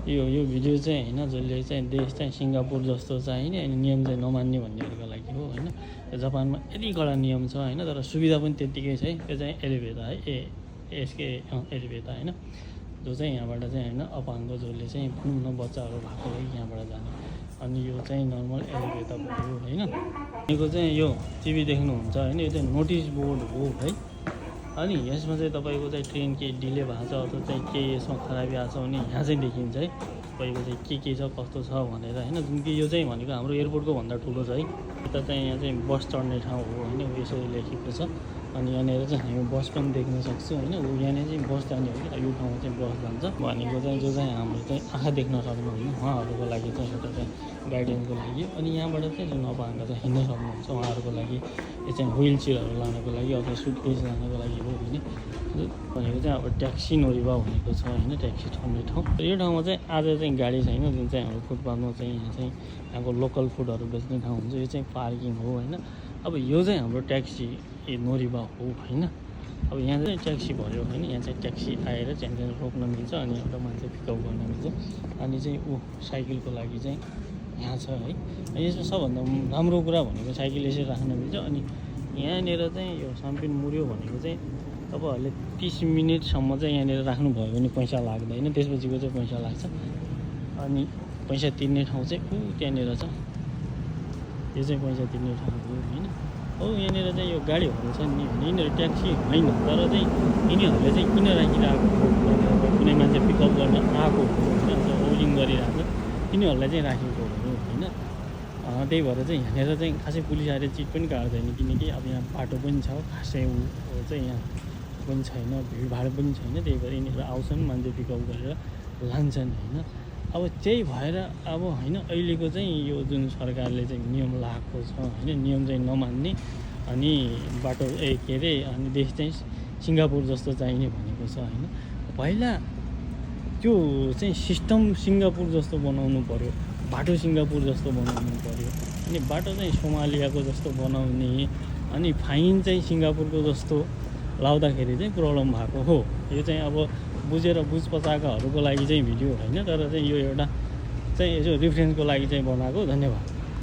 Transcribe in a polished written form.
यो भिडियो चाहिँ होइन जसले चाहिँ देश चाहिँ सिङ्गापुर जस्तो चाहिँ होइन अनि नियम चाहिँ नमान्ने भन्नेहरूको लागि हो होइन। जापानमा यति कडा नियम छ होइन, तर सुविधा पनि त्यत्तिकै छ है। त्यो चाहिँ एलिभेटा है, एसके एलिभेटा होइन, जो चाहिँ यहाँबाट चाहिँ होइन अपाङ्ग जसले चाहिँ भनौँ न बच्चाहरू भएकोलाई यहाँबाट जाने। अनि यो चाहिँ नर्मल एलिभेटा भयो होइन। यहाँको चाहिँ यो टिभी देख्नुहुन्छ होइन, यो चाहिँ नोटिस बोर्ड हो है। अनि यसमा चाहिँ तपाईँको चाहिँ ट्रेन केही डिले भएको छ अथवा चाहिँ केही यसमा खराबी आएको छ भने यहाँ चाहिँ देखिन्छ है तपाईँको चाहिँ के छ कस्तो छ भनेर होइन। जुन कि यो चाहिँ भनेको हाम्रो एयरपोर्टको भन्दा ठुलो छ है। यता चाहिँ यहाँ चाहिँ बस चढ्ने ठाउँ हो होइन, यसरी लेखेको छ। अनि यहाँनिर चाहिँ हामी बस पनि देख्न सक्छौँ होइन। यहाँनिर चाहिँ बस जाने हो कि यो ठाउँमा चाहिँ बस जान्छ भनेको चाहिँ जो चाहिँ हाम्रो चाहिँ आँखा देख्न सक्नुहुन्न उहाँहरूको लागि चाहिँ एउटा चाहिँ गाइडेन्सको लागि। अनि यहाँबाट चाहिँ जुन अपाङ्ग चाहिँ हिँड्न सक्नुहुन्छ उहाँहरूको लागि यो चाहिँ व्हिल चेयरहरू लानको लागि अथवा सुटकेस लानको लागि हो भने भनेको चाहिँ अब ट्याक्सी नोरिबा भनेको छ होइन, ट्याक्सी छोड्ने ठाउँ। यो ठाउँमा चाहिँ आज चाहिँ गाडी छैन, जुन चाहिँ हाम्रो फुटपाथमा चाहिँ यहाँ चाहिँ यहाँको लोकल फुडहरू बेच्ने ठाउँ हुन्छ। यो चाहिँ पार्किङ हो होइन। अब यो चाहिँ हाम्रो ट्याक्सी नोरिबा हो होइन। अब यहाँ चाहिँ ट्याक्सी भयो होइन, यहाँ चाहिँ ट्याक्सी आएर चाहिँ रोक्न मिल्छ अनि एउटा मान्छे पिकअप गर्न मिल्छ। अनि चाहिँ साइकलको लागि चाहिँ यहाँ छ है। यसमा सबभन्दा राम्रो कुरा भनेको साइकल यसरी राख्न मिल्छ। अनि यहाँनिर चाहिँ यो साम्पिन मुर्यो भनेको चाहिँ तपाईँहरूले 30 मिनटसम्म चाहिँ यहाँनिर राख्नुभयो भने पैसा लाग्दैन, त्यसपछिको चाहिँ पैसा लाग्छ। अनि पैसा तिर्ने ठाउँ चाहिँ त्यहाँनिर छ, यो चाहिँ पैसा तिर्ने ठाउँ हो होइन। यहाँनिर चाहिँ यो गाडीहरू छ नि भने यिनीहरू ट्याक्सी होइन, तर चाहिँ यिनीहरूले चाहिँ किन राखिरहेको हो, कुनै मान्छे पिकअप गर्न आएको हो होइन, होल्डिङ गरिरहेको यिनीहरूलाई चाहिँ राखेको हो होइन। त्यही भएर चाहिँ यहाँनिर चाहिँ खासै पुलिस आएर चिट पनि काट्दैन, किनकि अब यहाँ बाटो पनि छ खासै चाहिँ यहाँ पनि छैन, भिडभाड पनि छैन। त्यही भएर यिनीहरू आउँछन्, मान्छे पिकअप गरेर लान्छन् होइन। अब त्यही भएर अब होइन अहिलेको चाहिँ यो जुन सरकारले चाहिँ नियम लगाएको छ होइन, नियम चाहिँ नमान्ने अनि बाटो के अरे अनि देश चाहिँ सिङ्गापुर जस्तो चाहिने भनेको छ होइन। पहिला त्यो चाहिँ सिस्टम सिङ्गापुर जस्तो बनाउनु पऱ्यो, बाटो सिङ्गापुर जस्तो बनाउनु पऱ्यो। अनि बाटो चाहिँ सोमालियाको जस्तो बनाउने अनि फाइन चाहिँ सिङ्गापुरको जस्तो लाउँदाखेरि चाहिँ प्रब्लम भएको हो। यो चाहिँ अब बुझेर बुझपचाएकाहरूको लागि चाहिँ भिडियो होइन, तर चाहिँ यो एउटा चाहिँ यसो रिफरेन्सको लागि चाहिँ बनाएको। धन्यवाद।